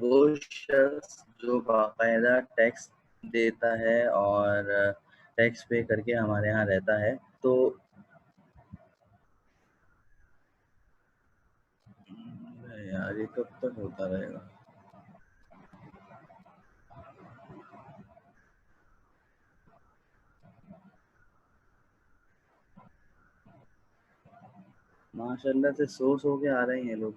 وہ شخص جو باقاعدہ ٹیکس دیتا ہے اور ٹیکس پے کر کے ہمارے یہاں رہتا ہے، تو یار یہ کب تک ہوتا رہے گا؟ ماشاء اللہ سے سو کے آ رہے ہیں لوگ.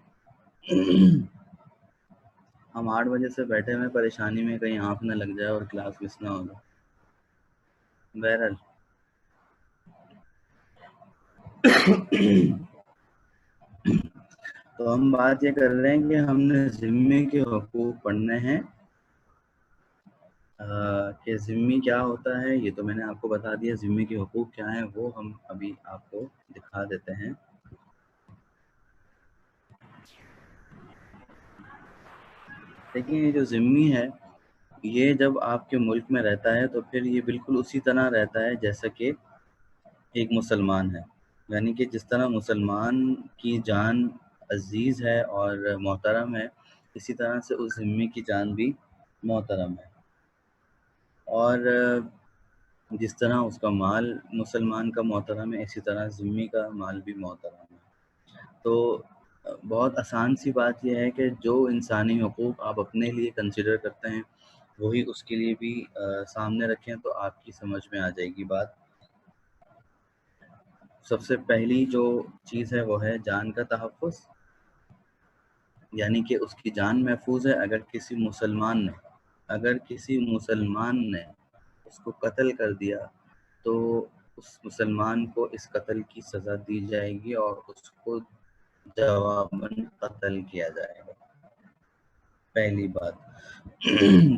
ہم 8 بجے سے بیٹھے ہوئے پریشانی میں کہیں آنکھ نہ لگ جائے اور کلاس مس نہ ہو جائے. بہرحال تو ہم بات یہ کر رہے ہیں کہ ہم نے ذمے کے حقوق پڑھنے ہیں. کہ ذمی کیا ہوتا ہے یہ تو میں نے آپ کو بتا دیا. ذمے کے حقوق کیا ہیں وہ ہم ابھی آپ کو دکھا دیتے ہیں. دیکھیں یہ جو ذمی ہے یہ جب آپ کے ملک میں رہتا ہے تو پھر یہ بالکل اسی طرح رہتا ہے جیسا کہ ایک مسلمان ہے. یعنی کہ جس طرح مسلمان کی جان عزیز ہے اور محترم ہے، اسی طرح سے اس ذمی کی جان بھی محترم ہے. اور جس طرح اس کا مال مسلمان کا محترم ہے، اسی طرح ذمی کا مال بھی محترم ہے. تو بہت آسان سی بات یہ ہے کہ جو انسانی حقوق آپ اپنے لیے کنسیڈر کرتے ہیں وہی اس کے لیے بھی سامنے رکھیں تو آپ کی سمجھ میں آ جائے گی بات. سب سے پہلی جو چیز ہے وہ ہے جان کا تحفظ. یعنی کہ اس کی جان محفوظ ہے. اگر کسی مسلمان نے اس کو قتل کر دیا تو اس مسلمان کو اس قتل کی سزا دی جائے گی اور اس کو جواباً قتل کیا جائے گا. پہلی بات.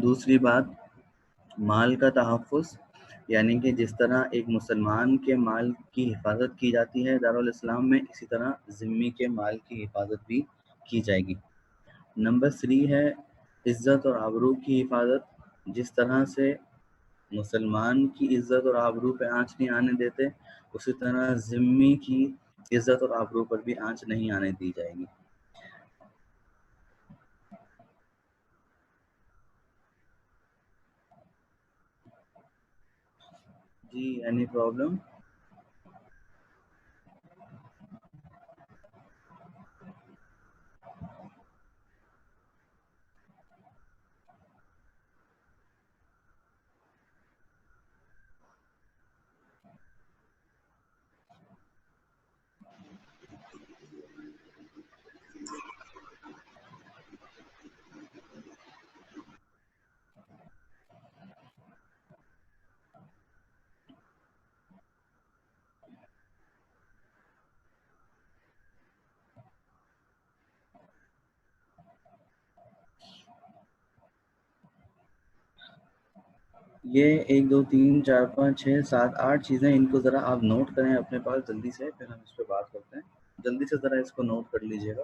دوسری بات مال کا تحفظ. یعنی کہ جس طرح ایک مسلمان کے مال کی حفاظت کی جاتی ہے دارالاسلام میں، اسی طرح ذمی کے مال کی حفاظت بھی کی جائے گی. نمبر 3 ہے عزت اور آبرو کی حفاظت. جس طرح سے مسلمان کی عزت اور آبرو پہ آنچ نہیں آنے دیتے، اسی طرح ذمی کی عزت اور آبرو پر بھی آنچ نہیں آنے دی جائے گی. جی اینی پرابلم؟ یہ 1 2 3 4 5 6 7 8 چیزیں، ان کو ذرا آپ نوٹ کریں اپنے پاس جلدی سے، پھر ہم اس پہ بات کرتے ہیں. جلدی سے ذرا اس کو نوٹ کر لیجئے گا.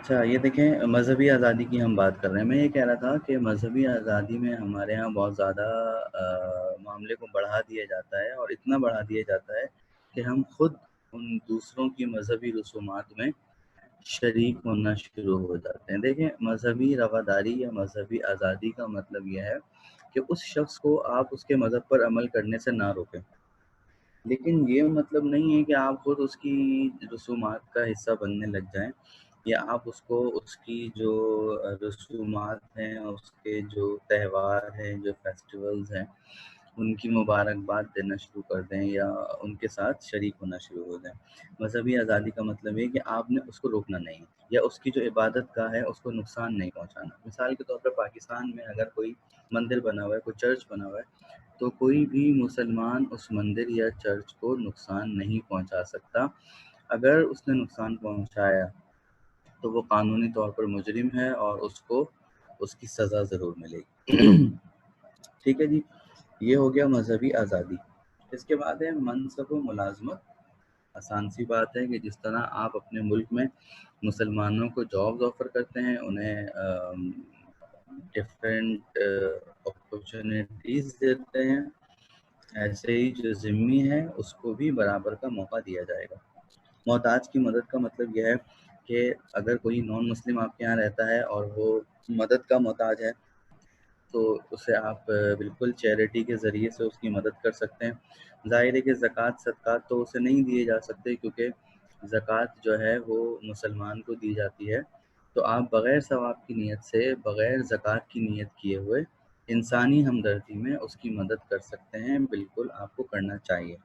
اچھا یہ دیکھیں مذہبی آزادی کی ہم بات کر رہے ہیں. میں یہ کہہ رہا تھا کہ مذہبی آزادی میں ہمارے ہاں بہت زیادہ معاملے کو بڑھا دیا جاتا ہے، اور اتنا بڑھا دیا جاتا ہے کہ ہم خود ان دوسروں کی مذہبی رسومات میں شریک ہونا شروع ہو جاتے ہیں. دیکھیں مذہبی رواداری یا مذہبی آزادی کا مطلب یہ ہے کہ اس شخص کو آپ اس کے مذہب پر عمل کرنے سے نہ روکیں، لیکن یہ مطلب نہیں ہے کہ آپ خود اس کی رسومات کا حصہ بننے لگ جائیں، یا آپ اس کو اس کی جو رسومات ہیں، اس کے جو تہوار ہیں، جو فیسٹیولز ہیں، ان کی مبارکباد دینا شروع کر دیں یا ان کے ساتھ شریک ہونا شروع ہو جائیں. مذہبی آزادی کا مطلب یہ کہ آپ نے اس کو روکنا نہیں، یا اس کی جو عبادت گاہ ہے اس کو نقصان نہیں پہنچانا. مثال کے طور پر پاکستان میں اگر کوئی مندر بنا ہوا ہے، کوئی چرچ بنا ہوا ہے، تو کوئی بھی مسلمان اس مندر یا چرچ کو نقصان نہیں پہنچا سکتا. اگر اس نے نقصان پہنچایا تو وہ قانونی طور پر مجرم ہے اور اس کو اس کی سزا ضرور ملے گی. ٹھیک ہے جی، یہ ہو گیا مذہبی آزادی. اس کے بعد ہے منصب و ملازمت. آسان سی بات ہے کہ جس طرح آپ اپنے ملک میں مسلمانوں کو جابز آفر کرتے ہیں، انہیں ڈفرینٹ اپرچونیٹیز دیتے ہیں، ایسے ہی جو ذمی ہے اس کو بھی برابر کا موقع دیا جائے گا. محتاج کی مدد کا مطلب یہ ہے کہ اگر کوئی نان مسلم آپ کے یہاں رہتا ہے اور وہ مدد کا محتاج ہے تو اسے آپ بالکل چیریٹی کے ذریعے سے اس کی مدد کر سکتے ہیں. ظاہر ہے کہ زکوٰۃ صدقات تو اسے نہیں دیے جا سکتے، کیونکہ زکوٰۃ جو ہے وہ مسلمان کو دی جاتی ہے. تو آپ بغیر ثواب کی نیت سے، بغیر زکوٰۃ کی نیت کیے ہوئے انسانی ہمدردی میں اس کی مدد کر سکتے ہیں. بالکل آپ کو کرنا چاہیے.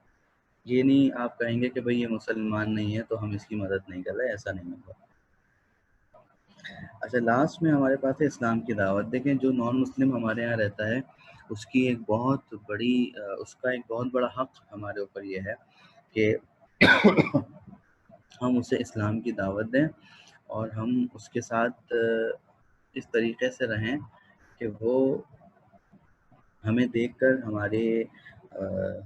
یہ نہیں آپ کہیں گے کہ بھئی یہ مسلمان نہیں ہے تو ہم اس کی مدد نہیں کر رہے، ایسا نہیں ہوگا. اچھا لاسٹ میں ہمارے پاس ہے اسلام کی دعوت. دیکھیں جو نان مسلم ہمارے یہاں رہتا ہے اس کی ایک بہت بڑی اس کا ایک بہت بڑا حق ہمارے اوپر یہ ہے کہ ہم اسے اسلام کی دعوت دیں، اور ہم اس کے ساتھ اس طریقے سے رہیں کہ وہ ہمیں دیکھ کر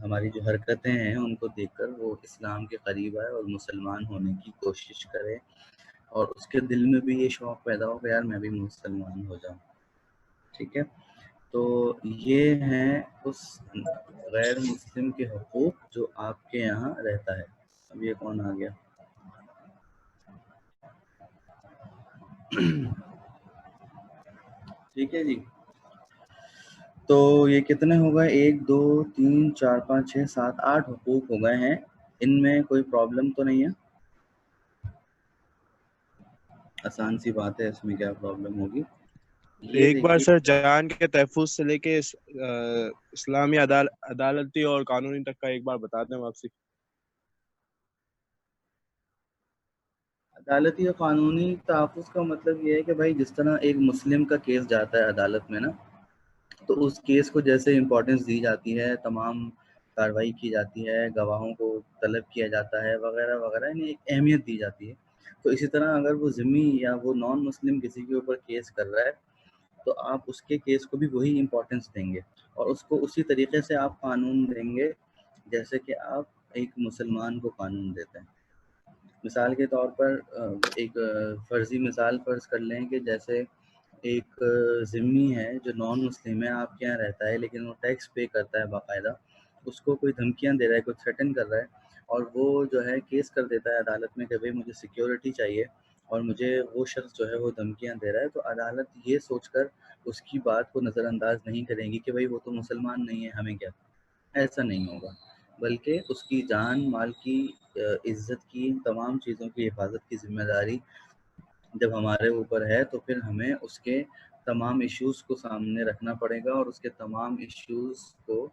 ہماری جو حرکتیں ہیں ان کو دیکھ کر وہ اسلام کے قریب آئے اور مسلمان ہونے کی کوشش کرے، اور اس کے دل میں بھی یہ شوق پیدا ہو کہ یار میں بھی مسلمان ہو جاؤں. ٹھیک ہے، تو یہ ہیں اس غیر مسلم کے حقوق جو آپ کے یہاں رہتا ہے. اب یہ کون آ گیا؟ ٹھیک ہے جی، تو یہ کتنے ہو گئے؟ 1 2 3 4 5 6 7 8 حقوق ہو گئے ہیں. ان میں کوئی پرابلم تو نہیں ہے؟ آسان سی بات ہے، اس میں کیا پرابلم ہوگی؟ یہ ایک بار دیکھیے سر جان کے تحفظ سے لے کے اسلامی عدالتی اور قانونی تک کا ایک بار بتاتے ہیں واپسی. عدالتی اور قانونی تحفظ کا مطلب یہ ہے کہ بھائی جس طرح ایک مسلم کا کیس جاتا ہے عدالت میں نا، تو اس کیس کو جیسے امپورٹنس دی جاتی ہے، تمام کارروائی کی جاتی ہے، گواہوں کو طلب کیا جاتا ہے وغیرہ وغیرہ، یعنی ایک اہمیت دی جاتی ہے. تو اسی طرح اگر وہ ذمی یا وہ نان مسلم کسی کے اوپر کیس کر رہا ہے تو آپ اس کے کیس کو بھی وہی امپورٹنس دیں گے، اور اس کو اسی طریقے سے آپ قانون دیں گے جیسے کہ آپ ایک مسلمان کو قانون دیتے ہیں. مثال کے طور پر ایک فرضی مثال فرض کر لیں کہ جیسے ایک ذمی ہے جو نان مسلم ہے، آپ کے یہاں رہتا ہے لیکن وہ ٹیکس پے کرتا ہے باقاعدہ، اس کو کوئی دھمکیاں دے رہا ہے، کوئی تھریٹن کر رہا ہے، اور وہ جو ہے کیس کر دیتا ہے عدالت میں کہ بھئی مجھے سیکیورٹی چاہیے اور مجھے وہ شخص جو ہے وہ دھمکیاں دے رہا ہے. تو عدالت یہ سوچ کر اس کی بات کو نظر انداز نہیں کرے گی کہ بھئی وہ تو مسلمان نہیں ہے، ہمیں کیا. ایسا نہیں ہوگا، بلکہ اس کی جان مال کی عزت کی، تمام چیزوں کی حفاظت کی ذمہ داری جب ہمارے اوپر ہے تو پھر ہمیں اس کے تمام ایشوز کو سامنے رکھنا پڑے گا، اور اس کے تمام ایشوز کو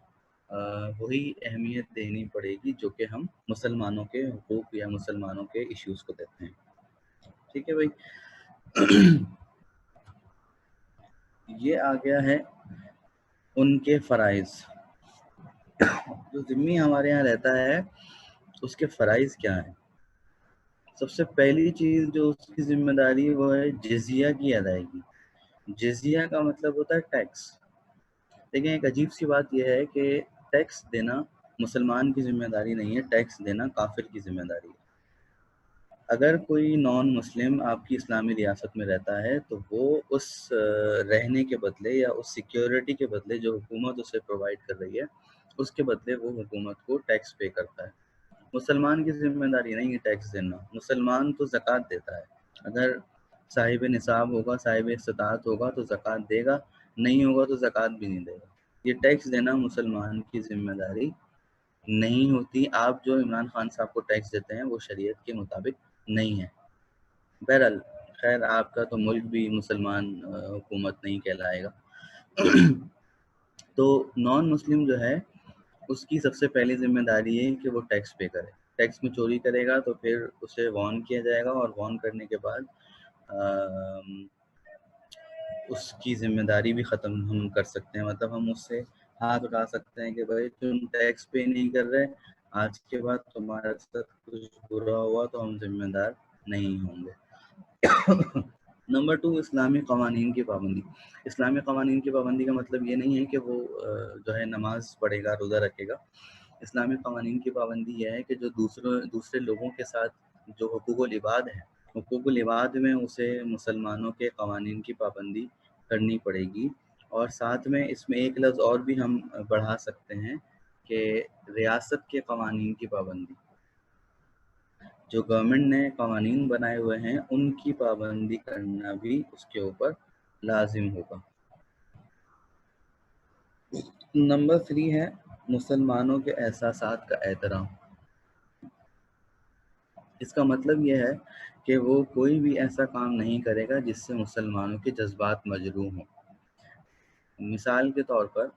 وہی اہمیت دینی پڑے گی جو کہ ہم مسلمانوں کے حقوق یا مسلمانوں کے ایشوز کو دیتے ہیں. ٹھیک ہے بھائی، یہ آ گیا ہے ان کے فرائض. جو ذمی ہمارے یہاں رہتا ہے اس کے فرائض کیا ہیں؟ سب سے پہلی چیز جو اس کی ذمہ داری وہ ہے جزیہ کی ادائیگی. جزیہ کا مطلب ہوتا ہے ٹیکس. لیکن ایک عجیب سی بات یہ ہے کہ ٹیکس دینا مسلمان کی ذمہ داری نہیں ہے، ٹیکس دینا کافر کی ذمہ داری ہے. اگر کوئی نان مسلم آپ کی اسلامی ریاست میں رہتا ہے تو وہ اس رہنے کے بدلے یا اس سیکیورٹی کے بدلے جو حکومت اسے پرووائڈ کر رہی ہے اس کے بدلے وہ حکومت کو ٹیکس پے کرتا ہے. مسلمان کی ذمہ داری نہیں ہے ٹیکس دینا. مسلمان تو زکوٰۃ دیتا ہے. اگر صاحب نصاب ہوگا، صاحب استطاعت ہوگا تو زکوٰۃ دے گا، نہیں ہوگا تو زکوٰۃ بھی نہیں دے گا. یہ ٹیکس دینا مسلمان کی ذمہ داری نہیں ہوتی. آپ جو عمران خان صاحب کو ٹیکس دیتے ہیں وہ شریعت کے مطابق نہیں ہے. بہرحال خیر آپ کا تو ملک بھی مسلمان حکومت نہیں کہلائے گا. تو نان مسلم جو ہے اس کی سب سے پہلی ذمہ داری ہے کہ وہ ٹیکس پے کرے. ٹیکس میں چوری کرے گا تو پھر اسے وارن کیا جائے گا، اور وارن کرنے کے بعد اس کی ذمہ داری بھی ختم ہم کر سکتے ہیں. مطلب ہم اس سے ہاتھ اٹھا سکتے ہیں کہ بھائی تم ٹیکس پے نہیں کر رہے، آج کے بعد تمہارے ساتھ کچھ برا ہوا تو ہم ذمہ دار نہیں ہوں گے. نمبر 2، اسلامی قوانین کی پابندی. اسلامی قوانین کی پابندی کا مطلب یہ نہیں ہے کہ وہ جو ہے نماز پڑھے گا، روزہ رکھے گا. اسلامی قوانین کی پابندی یہ ہے کہ جو دوسرے لوگوں کے ساتھ جو حقوق العباد ہیں، حقوق العباد میں اسے مسلمانوں کے قوانین کی پابندی کرنی پڑے گی. اور ساتھ میں اس میں ایک لفظ اور بھی ہم بڑھا سکتے ہیں کہ ریاست کے قوانین کی پابندی. جو گورنمنٹ نے قوانین بنائے ہوئے ہیں ان کی پابندی کرنا بھی اس کے اوپر لازم ہوگا. نمبر 3 ہے مسلمانوں کے احساسات کا احترام. اس کا مطلب یہ ہے کہ وہ کوئی بھی ایسا کام نہیں کرے گا جس سے مسلمانوں کے جذبات مجروح ہوں. مثال کے طور پر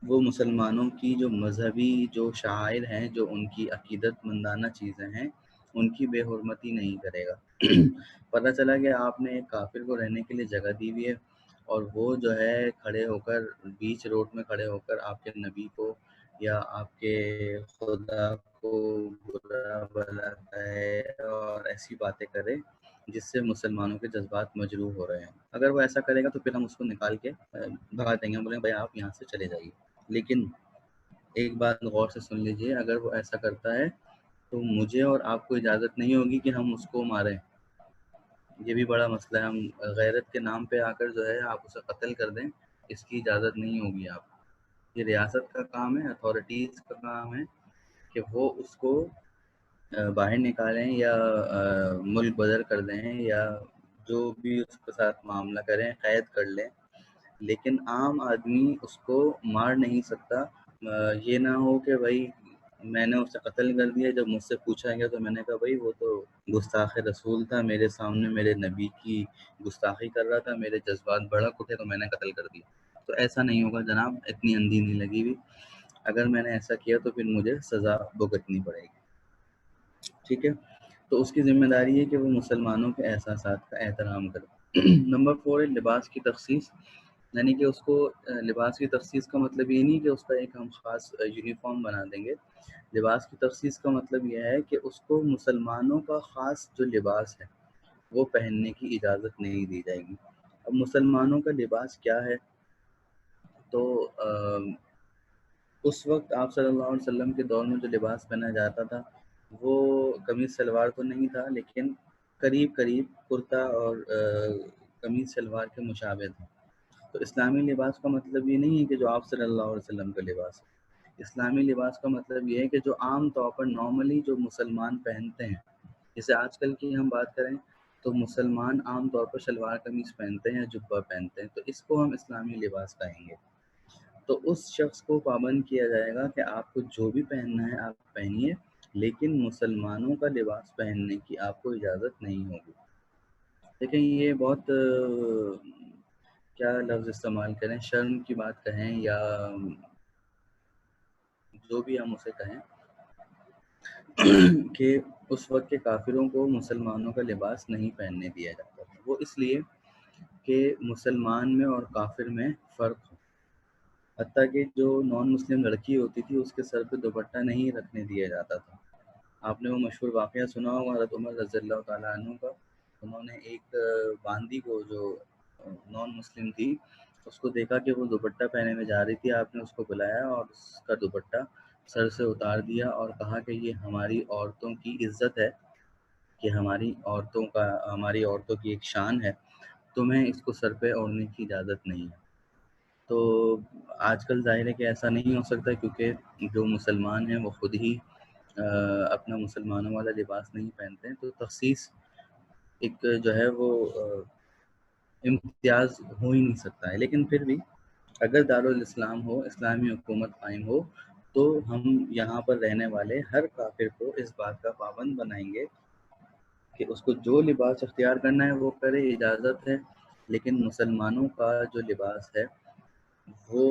وہ مسلمانوں کی جو مذہبی جو شعائر ہیں، جو ان کی عقیدت مندانہ چیزیں ہیں، ان کی بے حرمتی نہیں کرے گا. پتہ چلا کہ آپ نے ایک کافر کو رہنے کے لیے جگہ دی ہوئی ہے اور وہ جو ہے کھڑے ہو کر بیچ روڈ میں کھڑے ہو کر آپ کے نبی کو یا آپ کے خدا کو برا بھلا کہے اور ایسی باتیں کرے جس سے مسلمانوں کے جذبات مجروح ہو رہے ہیں. اگر وہ ایسا کرے گا تو پھر ہم اس کو نکال کے بھگا دیں گے، بولیں بھائی آپ یہاں سے چلے جائیے. لیکن ایک بات غور سے سن لیجئے، اگر وہ ایسا کرتا ہے تو مجھے اور آپ کو اجازت نہیں ہوگی کہ ہم اس کو ماریں. یہ بھی بڑا مسئلہ ہے. ہم غیرت کے نام پہ آ کر جو ہے آپ اسے قتل کر دیں، اس کی اجازت نہیں ہوگی. آپ یہ ریاست کا کام ہے، اتھارٹیز کا کام ہے کہ وہ اس کو باہر نکالیں یا ملک بدر کر دیں یا جو بھی اس کے ساتھ معاملہ کریں، قید کر لیں. لیکن عام آدمی اس کو مار نہیں سکتا. یہ نہ ہو کہ بھائی میں نے اسے قتل کر دیا، جب مجھ سے پوچھا گیا تو میں نے کہا بھائی وہ تو گستاخ رسول تھا، میرے سامنے میرے نبی کی گستاخی کر رہا تھا، میرے جذبات بھڑک اٹھے تو میں نے قتل کر دیا. تو ایسا نہیں ہوگا جناب، اتنی اندھی نہیں لگی ہوئی. اگر میں نے ایسا کیا تو پھر مجھے سزا بھگتنی پڑے گی. ٹھیک ہے، تو اس کی ذمہ داری ہے کہ وہ مسلمانوں کے احساسات کا احترام کرے. نمبر 4 ہے لباس کی تخصیص. یعنی کہ اس کو لباس کی تخصیص کا مطلب یہ نہیں کہ اس کا ایک ہم خاص یونیفارم بنا دیں گے. لباس کی تخصیص کا مطلب یہ ہے کہ اس کو مسلمانوں کا خاص جو لباس ہے وہ پہننے کی اجازت نہیں دی جائے گی. اب مسلمانوں کا لباس کیا ہے؟ تو اس وقت آپ صلی اللہ علیہ وسلم کے دور میں جو لباس پہنا جاتا تھا وہ قمیص شلوار تو نہیں تھا، لیکن قریب کرتا اور قمیص شلوار کے مشابہ تھا. تو اسلامی لباس کا مطلب یہ نہیں ہے کہ جو آپ صلی اللہ علیہ وسلم کا لباس ہے. اسلامی لباس کا مطلب یہ ہے کہ جو عام طور پر نارملی جو مسلمان پہنتے ہیں، جیسے آج کل کی ہم بات کریں تو مسلمان عام طور پر شلوار قمیص پہنتے ہیں، جبہ پہنتے ہیں، تو اس کو ہم اسلامی لباس کہیں گے. تو اس شخص کو پابند کیا جائے گا کہ آپ کو جو بھی پہننا ہے آپ پہنیے، لیکن مسلمانوں کا لباس پہننے کی آپ کو اجازت نہیں ہوگی. لیکن یہ بہت کیا لفظ استعمال کریں، شرم کی بات کہیں یا جو بھی ہم اسے کہیں، کہ اس وقت کے کافروں کو مسلمانوں کا لباس نہیں پہننے دیا جاتا تھا. وہ اس لیے کہ مسلمان میں اور کافر میں فرق ہو. حتیٰ کہ جو نان مسلم لڑکی ہوتی تھی اس کے سر پہ دوپٹہ نہیں رکھنے دیا جاتا تھا. آپ نے وہ مشہور واقعہ سنا ہوگا حضرت عمر رضی اللہ تعالیٰ عنہ کا. انہوں نے ایک باندی کو جو نان مسلم تھی اس کو دیکھا کہ وہ دوپٹہ پہنے میں جا رہی تھی. آپ نے اس کو بلایا اور اس کا دوپٹہ سر سے اتار دیا اور کہا کہ یہ ہماری عورتوں کی عزت ہے کہ ہماری عورتوں کی ایک شان ہے، تمہیں اس کو سر پہ اوڑھنے کی اجازت نہیں ہے۔ تو آج کل ظاہر ہے کہ ایسا نہیں ہو سکتا، کیونکہ جو مسلمان ہیں وہ خود ہی اپنا مسلمانوں والا لباس نہیں پہنتے ہیں، تو تخصیص ایک جو ہے وہ امتیاز ہو ہی نہیں سکتا ہے۔ لیکن پھر بھی اگر دارالاسلام ہو، اسلامی حکومت قائم ہو، تو ہم یہاں پر رہنے والے ہر کافر کو اس بات کا پابند بنائیں گے کہ اس کو جو لباس اختیار کرنا ہے وہ کرے، اجازت ہے، لیکن مسلمانوں کا جو لباس ہے وہ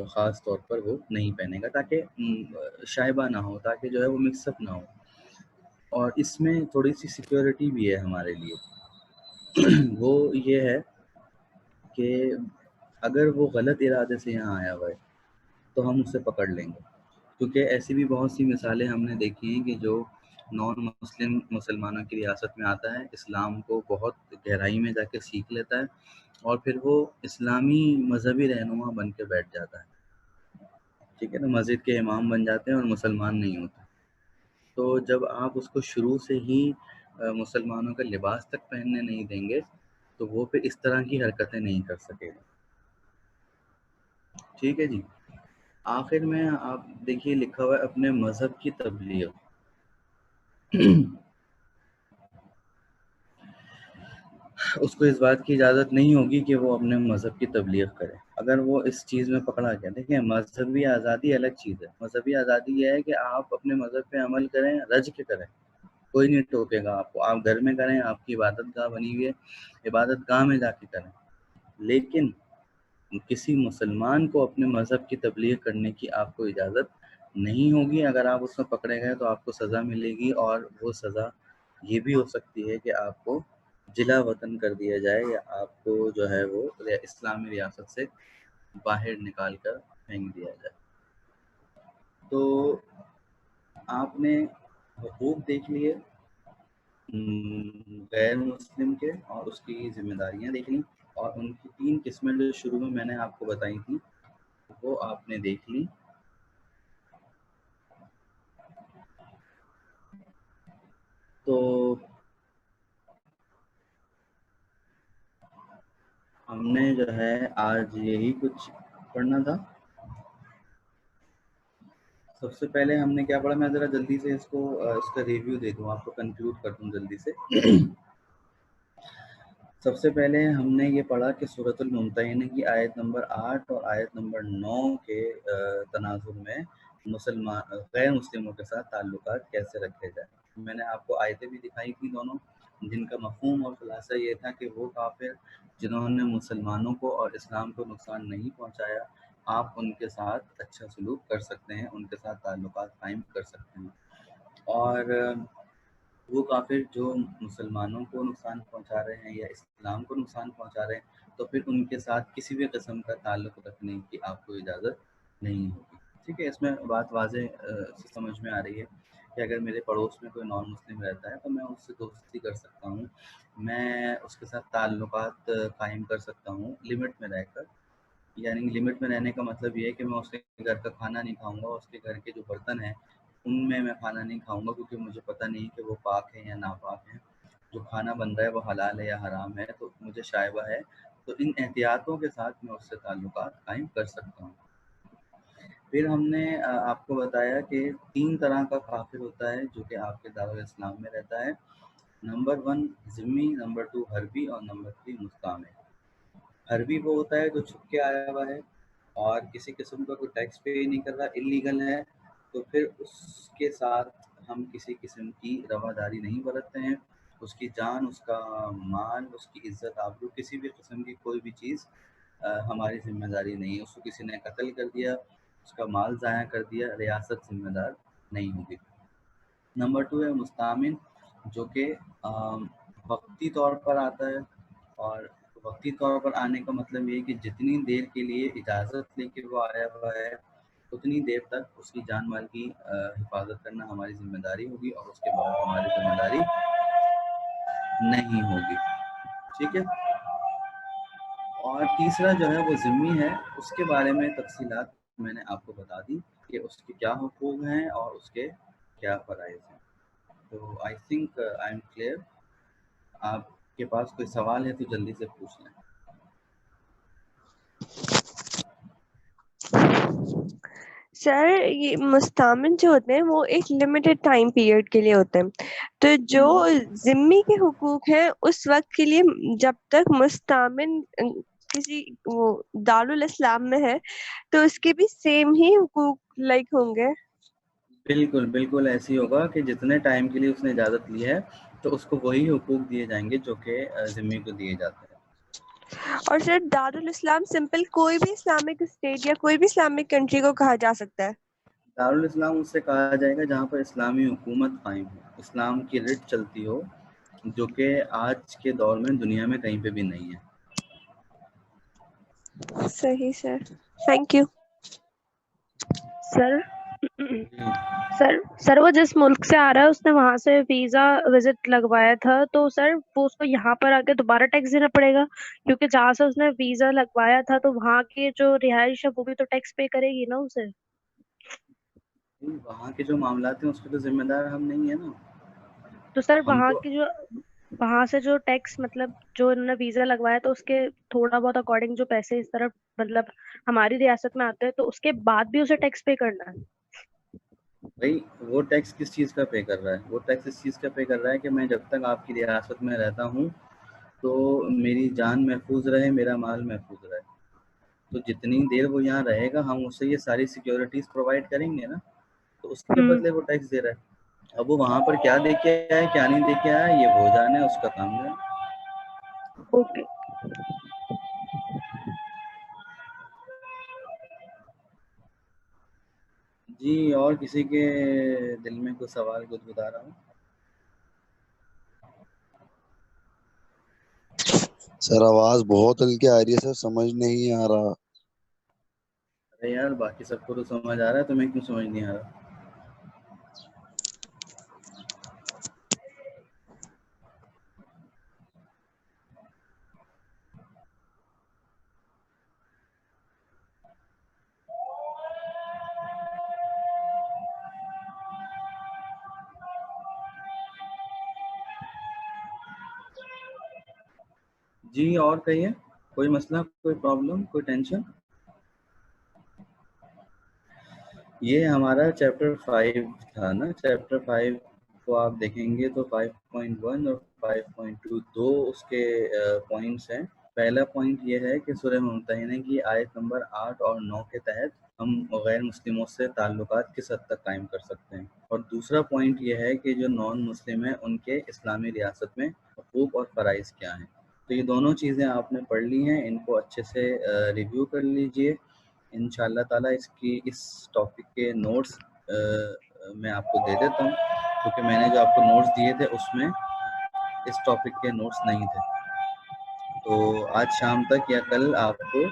خاص طور پر وہ نہیں پہنے گا، تاکہ شائبہ نہ ہو، تاکہ جو ہے وہ مکس اپ نہ ہو۔ اور اس میں تھوڑی سی سیکیورٹی بھی ہے ہمارے لیے، وہ یہ ہے کہ اگر وہ غلط ارادے سے یہاں آیا ہوا ہے تو ہم اسے پکڑ لیں گے، کیونکہ ایسی بھی بہت سی مثالیں ہم نے دیکھی ہیں کہ جو نان مسلمانوں کی ریاست میں آتا ہے، اسلام کو بہت گہرائی میں جا کے سیکھ لیتا ہے، اور پھر وہ اسلامی مذہبی رہنما بن کے بیٹھ جاتا ہے، ٹھیک ہے نا، مسجد کے امام بن جاتے ہیں اور مسلمان نہیں ہوتے۔ تو جب آپ اس کو شروع سے ہی مسلمانوں کا لباس تک پہننے نہیں دیں گے تو وہ پھر اس طرح کی حرکتیں نہیں کر سکے گا، ٹھیک ہے جی۔ آخر میں آپ دیکھیے لکھا ہوا ہے اپنے مذہب کی تبلیغ۔ اس کو اس بات کی اجازت نہیں ہوگی کہ وہ اپنے مذہب کی تبلیغ کرے اگر وہ اس چیز میں پکڑا گیا۔ دیکھیں مذہبی آزادی الگ چیز ہے، مذہبی آزادی یہ ہے کہ آپ اپنے مذہب پہ عمل کریں، رج کے کریں، کوئی نہیں ٹوکے گا آپ کو، آپ گھر میں کریں، آپ کی عبادت گاہ بنی ہوئی ہے، عبادت گاہ میں جا کے کریں، لیکن کسی مسلمان کو اپنے مذہب کی تبلیغ کرنے کی آپ کو اجازت نہیں ہوگی۔ اگر آپ اس میں پکڑے گئے تو آپ کو سزا ملے گی، اور وہ سزا یہ بھی ہو سکتی ہے کہ آپ کو جلا وطن کر دیا جائے، یا آپ کو جو ہے وہ اسلامی ریاست سے باہر نکال کر پھینک دیا جائے۔ تو آپ نے حقوق دیکھ لیے غیر مسلم کے، اور اس کی ذمہ داریاں دیکھ لیں، اور ان کی 3 قسمیں جو شروع میں نے آپ کو بتائی تھیں وہ آپ نے دیکھ لی۔ تو ہم نے جو ہے آج یہی کچھ پڑھنا تھا۔ سب سے پہلے ہم نے کیا پڑھا، میں ذرا جلدی سے اس کا ریویو دے دوں، آپ کو کنکلوڈ کر دوں جلدی سے۔ سب سے پہلے ہم نے یہ پڑھا کہ سورۃ الممتحنہ کی آیت نمبر 8 اور آیت نمبر 9 کے تناظر میں غیر مسلموں کے ساتھ تعلقات کیسے رکھے جائیں۔ میں نے آپ کو آیتیں بھی دکھائی تھی دونوں، جن کا مفہوم اور خلاصہ یہ تھا کہ وہ کافر جنہوں نے مسلمانوں کو اور اسلام کو نقصان نہیں پہنچایا، آپ ان کے ساتھ اچھا سلوک کر سکتے ہیں، ان کے ساتھ تعلقات قائم کر سکتے ہیں۔ اور وہ کافر جو مسلمانوں کو نقصان پہنچا رہے ہیں یا اسلام کو نقصان پہنچا رہے ہیں، تو پھر ان کے ساتھ کسی بھی قسم کا تعلق رکھنے کی آپ کو اجازت نہیں ہوگی، ٹھیک ہے۔ اس میں بات واضح سے سمجھ میں آ رہی ہے کہ اگر میرے پڑوس میں کوئی نان مسلم رہتا ہے تو میں اس سے دوستی کر سکتا ہوں، میں اس کے ساتھ تعلقات قائم کر سکتا ہوں لمٹ میں رہ کر۔ یعنی لمٹ میں رہنے کا مطلب یہ ہے کہ میں اس کے گھر کا کھانا نہیں کھاؤں گا، اس کے گھر کے جو برتن ہیں ان میں کھانا نہیں کھاؤں گا، کیونکہ مجھے پتہ نہیں کہ وہ پاک ہیں یا ناپاک ہیں، جو کھانا بن رہا ہے وہ حلال ہے یا حرام ہے، تو مجھے شائبہ ہے، تو ان احتیاطوں کے ساتھ میں اس سے تعلقات قائم کر سکتا ہوں۔ پھر ہم نے آپ کو بتایا کہ 3 طرح کا کافر ہوتا ہے جو کہ آپ کے دارالاسلام میں رہتا ہے۔ نمبر 1 ذمی، نمبر 2 حربی، اور نمبر 3 مستعمر۔ حربی وہ ہوتا ہے جو چھپ کے آیا ہوا ہے اور کسی قسم کا کوئی ٹیکس پے نہیں کر رہا، اللیگل ہے، تو پھر اس کے ساتھ ہم کسی قسم کی رواداری نہیں برتتے ہیں۔ اس کی جان، اس کا مال، اس کی عزت آبرو، کسی بھی قسم کی کوئی بھی چیز ہماری ذمہ داری نہیں ہے۔ اس کو کسی نے قتل کر دیا، اس کا مال ضائع کر دیا، ریاست ذمہ دار نہیں ہوگی۔ نمبر 2 ہے مستعمن، جو کہ وقتی طور پر آتا ہے، اور وقتی طور پر آنے کا مطلب یہ ہے کہ جتنی دیر کے لیے اجازت لے کے وہ آیا ہوا ہے اتنی دیر تک اس کی جان مال کی حفاظت کرنا ہماری ذمہ داری ہوگی، اور اس کے بعد ہماری ذمہ داری نہیں ہوگی، ٹھیک ہے۔ اور تیسرا جو ہے وہ ذمی ہے، اس کے بارے میں تفصیلات میں نے آپ کو بتا دی کہ اس کے کیا حقوق ہیں اور اس کے کیا فرائض ہیں۔ تو I think I am clear. آپ کے پاس کوئی سوال ہے تو جلدی سے پوچھ لیں. سر یہ مستعمن جو ہوتے ہیں وہ ایک لمیٹڈ ٹائم پیریڈ کے لیے ہوتے ہیں، تو جو ذمی کے حقوق ہیں اس وقت کے لیے جب تک مستعمن کسی وہ دارالاسلام میں ہے تو اس کے بھی سیم ہی حقوق لائک ہوں گے. بالکل بالکل ایسے ہی ہوگا کہ جتنے ٹائم کے لیے اس نے اجازت لی ہے تو اس کو وہی حقوق دیے جائیں گے جو کہ ذمی کو دیے جاتے ہیں. اور سر دارالاسلام سمپل کوئی بھی اسلامک اسٹیٹ یا کوئی بھی اسلامک کنٹری کو کہا جا سکتا ہے. دارالاسلام اس سے کہا جائے گا جہاں پر اسلامی حکومت قائم ہو، اسلام کی رٹ چلتی ہو، جو کہ آج کے دور میں دنیا میں کہیں پہ بھی نہیں ہے. صحیح سر، تھینک یو. سر جی سر وہ جس ملک سے آ رہا ہے اس نے وہاں سے ویزا وزٹ لگوایا تھا، تو سر وہ اس کو یہاں پر آ کے دوبارہ ٹیکس دینا پڑے گا؟ کیونکہ جہاں سے اس نے ویزا لگوایا تھا تو وہاں کی جو رہائش ہے وہ بھی تو ٹیکس پے کرے گی نا اسے. وہاں کے جو معاملات ہیں اس کے تو ذمہ دار ہم نہیں ہیں نا. تو سر ہم وہاں تو کی جو وہاں سے جو ٹیکس مطلب جو انہوں نے ویزا لگوایا تو اس کے تھوڑا بہت اکارڈنگ جو پیسے اس طرف مطلب ہماری ریاست میں آتے ہیں تو اس کے بعد بھی اسے ٹیکس پے کرنا ہے. بھائی وہ ٹیکس کس چیز کا پے کر رہا ہے؟ وہ ٹیکس اس چیز کا پے کر رہا ہے کہ میں جب تک آپ کی ریاست میں رہتا ہوں تو میری جان محفوظ رہے، میرا مال محفوظ رہے. تو جتنی دیر وہ یہاں رہے گا ہم اسے یہ ساری سیکیورٹیز پرووائڈ کریں گے نا، تو اس کے بدلے وہ ٹیکس دے رہا ہے. اب وہ وہاں پر کیا دے کے آیا ہے کیا نہیں دے کے آیا یہ وہ جانے، اس کا کام ہے. اوکے. جی اور کسی کے دل میں کوئی سوال کچھ بتا رہا ہوں؟ سر آواز بہت ہلکی آ رہی ہے سر، سمجھ نہیں آ رہا. ارے یار باقی سب کو تو سمجھ آ رہا ہے، تمہیں کیوں سمجھ نہیں آ رہا؟ جی اور کہیے، کوئی مسئلہ، کوئی پرابلم، کوئی ٹینشن؟ یہ ہمارا چیپٹر 5 تھا نا. چیپٹر 5 کو آپ دیکھیں گے تو 5.1 اور 5.2 دو اس کے پوائنٹس ہیں. پہلا پوائنٹ یہ ہے کہ سورہ ممتحنہ کی آیت نمبر 8 اور 9 کے تحت ہم غیر مسلموں سے تعلقات کس حد تک قائم کر سکتے ہیں، اور دوسرا پوائنٹ یہ ہے کہ جو نان مسلم ہیں ان کے اسلامی ریاست میں حقوق اور فرائض کیا ہیں. تو یہ دونوں چیزیں آپ نے پڑھ لی ہیں، ان کو اچھے سے ریویو کر لیجئے. انشاءاللہ تعالیٰ اس ٹاپک کے نوٹس میں آپ کو دے دیتا ہوں، کیونکہ میں نے جو آپ کو نوٹس دیے تھے اس میں اس ٹاپک کے نوٹس نہیں تھے. تو آج شام تک یا کل آپ کو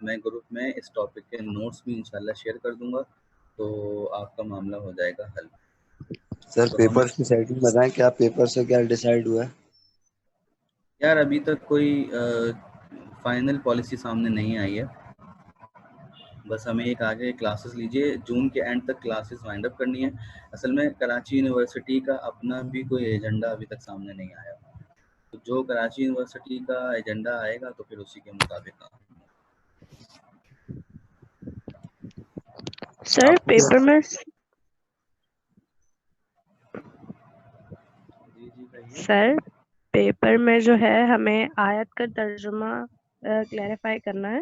میں گروپ میں اس ٹاپک کے نوٹس بھی انشاءاللہ شیئر کر دوں گا، تو آپ کا معاملہ ہو جائے گا حل. سر تو ہم پیپر کی سیٹنگ بتائیں، کیا پیپر سے کیا ڈیسائیڈ ہوا ہے؟ یار ابھی تک کوئی فائنل پالیسی سامنے نہیں آئی ہے. بس ہمیں ایک آگے کلاسز لیجئے، جون کے اینڈ تک کلاسز وائنڈ اپ کرنی ہے. اصل میں کراچی یونیورسٹی کا اپنا بھی کوئی ایجنڈا ابھی تک سامنے نہیں آیا. تو جو کراچی یونیورسٹی کا ایجنڈا آئے گا تو پھر اسی کے مطابق سر آپ کو کیا؟ پیپر میں جی کہیے. سر پیپر میں جو ہے ہمیں آیت کا ترجمہ کلیریفائی کرنا ہے.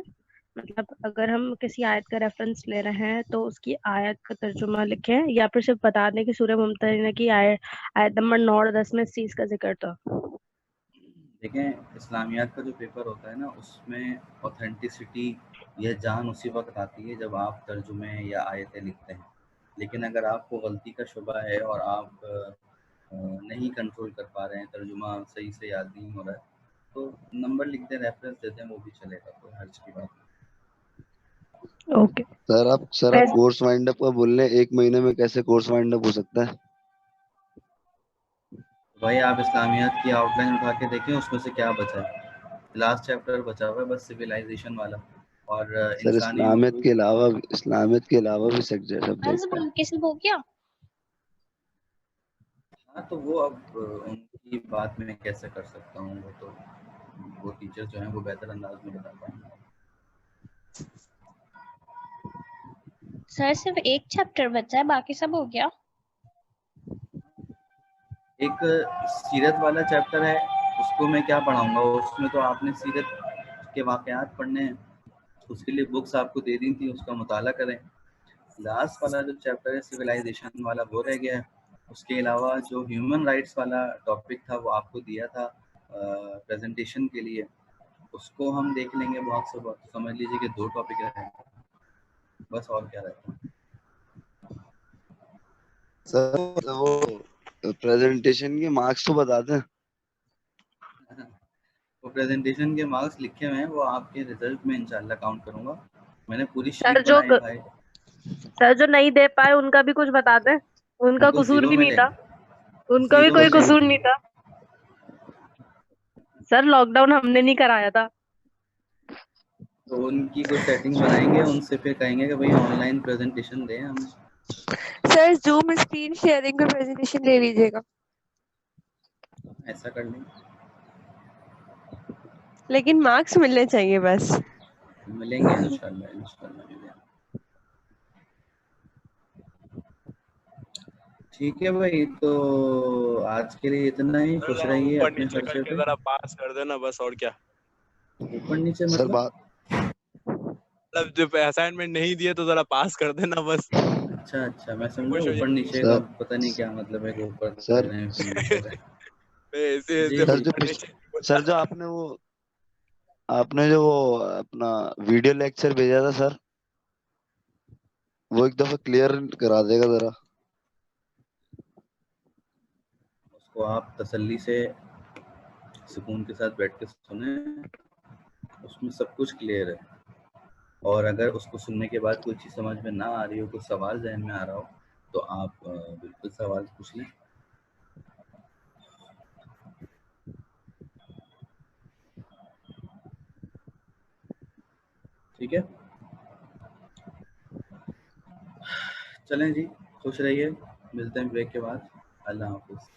مطلب اگر ہم کسی آیت کا ریفرنس لے رہے ہیں تو اس کی آیت کا ترجمہ لکھیں، یا پھر صرف بتا دیں کہ سورہ ممتحنہ کی آیت نمبر 9 اور 10 میں اس چیز کا ذکر تھا. دیکھیں اسلامیات کا جو پیپر ہوتا ہے نا اس میں اوتھینٹسٹی یہ جان اسی وقت آتی ہے جب آپ ترجمے یا آیتیں لکھتے ہیں. لیکن اگر آپ کو غلطی کا شبہ ہے اور آپ نہیں کنٹرول کر پا رہے ہیں، ترجمہ صحیح سے یاد نہیں ہو رہا ہے، تو نمبر لکھ دیں، ریفرنس دیتے ہیں، وہ بھی چلے گا، کوئی حرج کی بات نہیں. اوکے. سر آپ کورس وائنڈ اپ کا بول رہے ہیں، 1 مہینے میں کیسے کورس وائنڈ اپ ہو سکتا ہے؟ بھائی آپ اسلامیات کی آؤٹ لائن اٹھا کے دیکھیں، اس میں سے کیا بچا ہے؟ لاسٹ چیپٹر بچا ہوا ہے بس سویلائزیشن والا، اور سر انسانی اسلامیت حقوق. کے علاوہ بھی سبجیکٹ ہے. کس ہو گیا؟ ہاں تو وہ اب ان کی بات میں کیسے کر سکتا ہوں، وہ تو وہ ٹیچر جو ہیں وہ بہتر انداز میں بتا پائیں گے. سر صرف ایک چیپٹر بچا ہے، باقی سب ہو گیا. ایک سیرت والا چیپٹر ہے، اس کو میں کیا پڑھاؤں گا، اس میں تو آپ نے سیرت کے واقعات پڑھنے ہیں، اس کے لیے بکس آپ کو دے دی تھی، اس کا مطالعہ کریں. لاسٹ والا جو چیپٹر ہے سویلائزیشن والا وہ رہ گیا ہے. اس کے علاوہ جو ہیومن رائٹس والا ٹاپک تھا وہ آپ کو دیا تھا پریزنٹیشن کے لیے، اس کو ہم دیکھ لیں گے. بہت سے سمجھ لیجیے کہ 2 ٹاپک رہتے ہیں بس، اور کیا رہتا ہے. سر وہ پریزنٹیشن کے مارکس تو بتا دیں. وہ پریزنٹیشن کے مارکس لکھے ہوئے ہیں، وہ آپ کے رزلٹ میں انشاءاللہ کاؤنٹ کروں گا. میں نے پوری سر شیٹ بنائی بھائی. سر جو نہیں دے پائے ان کا بھی کچھ بتا دیں، ان کا کو قصور زیرو بھی نہیں ملے تھا، ان کا بھی زیرو کوئی ملے قصور نہیں تھا. سر لاک ڈاؤن ہم نے نہیں کرایا تھا. تو ان کی کوئی سیٹنگ بنائیں گے، ان سے پھر کہیں گے کہ بھائی آن لائن پریزنٹیشن دیں ہمیں. سر زوم اسکرین شیئرنگ پہ پریزنٹیشن لے لیجیے گا. ایسا کر لیں. لیکن مارکس ملنے چاہیے بس. ملیں گے انشاءاللہ انشاءاللہ ملیں گے. ٹھیک ہے بھائی، تو آج کے لیے اتنا ہی. خوش رہیے اوپر اپنے نیچے کر خرچے کے پہ. ذرا پاس کر دینا بس، اور کیا. اوپر نیچے سر مطلب مطلب جب اسائنمنٹ نہیں دیے تو ذرا پاس کر دینا بس. اچھا میں سمجھا خوش ہو اوپر نیچے کا سر پتہ نہیں کیا مطلب ہے کہ اوپر سر دے رہے ہیں پھر نیچے کا. ایسے جی سر جی جو سر جو آپ نے جو وہ اپنا ویڈیو لیکچر بھیجا تھا سر، وہ ایک دفعہ کلیئر کرا دے گا ذرا. اس کو آپ تسلی سے سکون کے ساتھ بیٹھ کے سنیں، اس میں سب کچھ کلیئر ہے. اور اگر اس کو سننے کے بعد کوئی چیز سمجھ میں نہ آ رہی ہو، کوئی سوال ذہن میں آ رہا ہو، تو آپ بالکل سوال پوچھ لیں. ٹھیک ہے، چلیں جی، خوش رہیے. ملتے ہیں بریک کے بعد. اللہ حافظ.